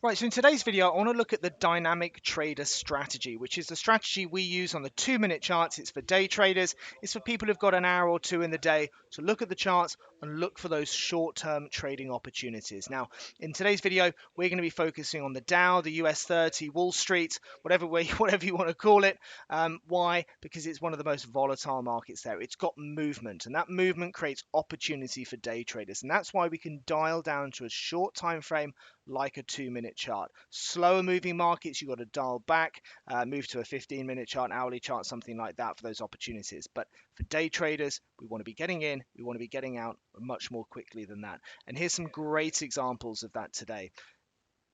Right, so in today's video, I want to look at the dynamic trader strategy, which is the strategy we use on the 2-minute charts. It's for day traders. It's for people who've got an hour or two in the day to look at the charts and look for those short-term trading opportunities. Now, in today's video, we're going to be focusing on the Dow, the US 30, Wall Street, whatever you want to call it. Why? Because it's one of the most volatile markets there. It's got movement, and that movement creates opportunity for day traders. And that's why we can dial down to a short time frame like a 2-minute chart. Slower moving markets, you've got to dial back, move to a 15-minute chart, hourly chart, something like that for those opportunities. But for day traders, we want to be getting in, we want to be getting out much more quickly than that. And here's some great examples of that today.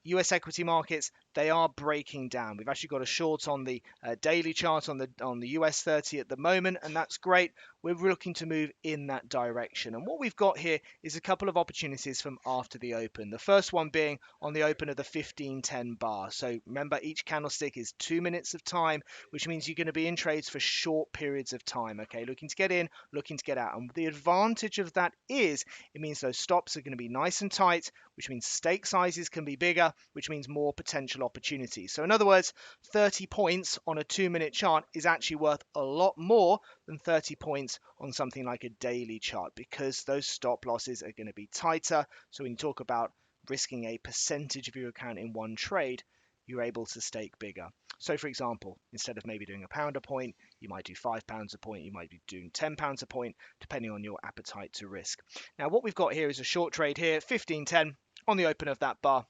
US equity markets, they are breaking down. We've actually got a short on the daily chart on the US 30 at the moment, and that's great. We're looking to move in that direction. And what we've got here is a couple of opportunities from after the open. The first one being on the open of the 1510 bar. So remember, each candlestick is 2 minutes of time, which means you're going to be in trades for short periods of time. Okay, looking to get in, looking to get out. And the advantage of that is it means those stops are going to be nice and tight, which means stake sizes can be bigger, which means more potential opportunities. So in other words, 30 points on a 2-minute chart is actually worth a lot more than 30 points on something like a daily chart, because those stop losses are going to be tighter. So when you talk about risking a percentage of your account in one trade, you're able to stake bigger. So for example, instead of maybe doing £1 a point, you might do £5 a point, you might be doing £10 a point, depending on your appetite to risk. Now what we've got here is a short trade here, 1510 on the open of that bar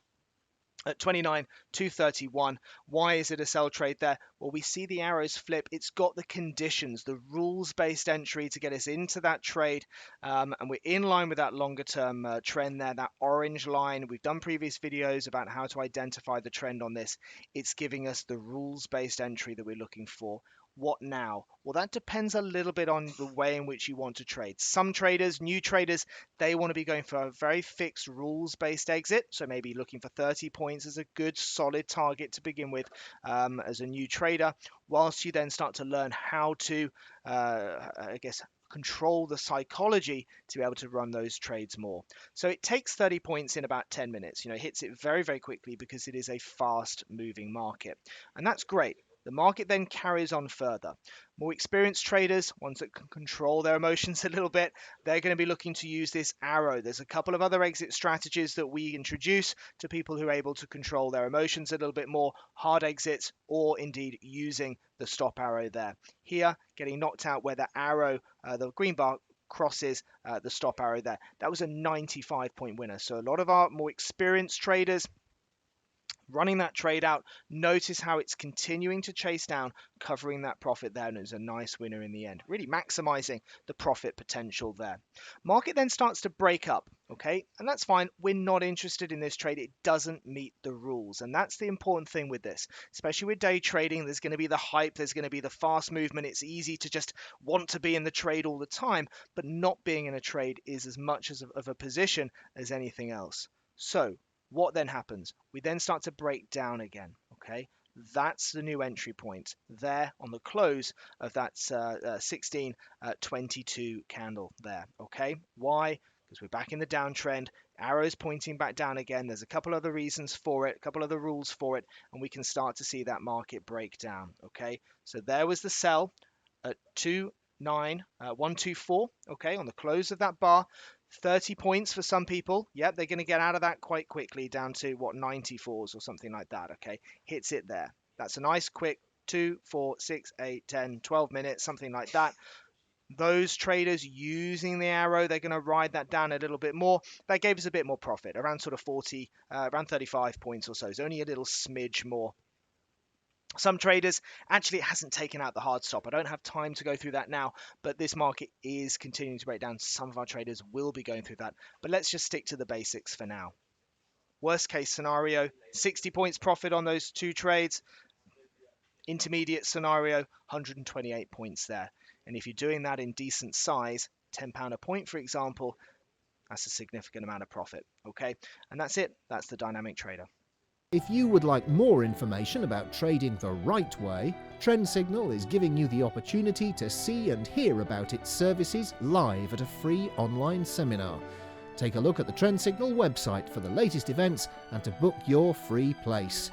at 29,231. Why is it a sell trade there? Well, we see the arrows flip. It's got the conditions, the rules-based entry to get us into that trade, and we're in line with that longer-term trend there, that orange line. We've done previous videos about how to identify the trend on this. It's giving us the rules-based entry that we're looking for. What now? Well, that depends a little bit on the way in which you want to trade. Some traders, new traders, they want to be going for a very fixed rules-based exit. So maybe looking for 30 points as a good solid target to begin with as a new trader, whilst you then start to learn how to, control the psychology to be able to run those trades more. So it takes 30 points in about 10 minutes. It hits it very, very quickly because it is a fast moving market. And that's great. The market then carries on further. More experienced traders, ones that can control their emotions a little bit, they're going to be looking to use this arrow. There's a couple of other exit strategies that we introduce to people who are able to control their emotions a little bit more, hard exits, or indeed using the stop arrow there. Here, getting knocked out where the arrow, the green bar crosses the stop arrow there. That was a 95-point winner. So a lot of our more experienced traders running that trade out, notice how it's continuing to chase down, covering that profit there, and it's a nice winner in the end, really maximizing the profit potential there. Market then starts to break up, okay, and that's fine. We're not interested in this trade. It doesn't meet the rules, and that's the important thing with this, especially with day trading. There's going to be the hype, there's going to be the fast movement. It's easy to just want to be in the trade all the time, but not being in a trade is as much of a position as anything else. So what then happens? We then start to break down again, okay? That's the new entry point there on the close of that 1622 candle there, okay? Why? Because we're back in the downtrend, arrows pointing back down again. There's a couple other reasons for it, a couple other rules for it, and we can start to see that market break down, okay? So there was the sell at 29124, okay, on the close of that bar. 30 points for some people. Yep, they're going to get out of that quite quickly down to 94s or something like that. Okay, hits it there. That's a nice quick 2, 4, 6, 8, 10, 12 minutes, something like that. Those traders using the arrow, they're going to ride that down a little bit more. That gave us a bit more profit, around sort of 40, around 35 points or so. It's only a little smidge more. Some traders, actually, it hasn't taken out the hard stop. I don't have time to go through that now, but this market is continuing to break down. Some of our traders will be going through that, but let's just stick to the basics for now. Worst case scenario, 60 points profit on those two trades. Intermediate scenario, 128 points there. And if you're doing that in decent size, £10 a point, for example, that's a significant amount of profit, okay? And that's it. That's the dynamic trader. If you would like more information about trading the right way, Trend Signal is giving you the opportunity to see and hear about its services live at a free online seminar. Take a look at the Trend Signal website for the latest events and to book your free place.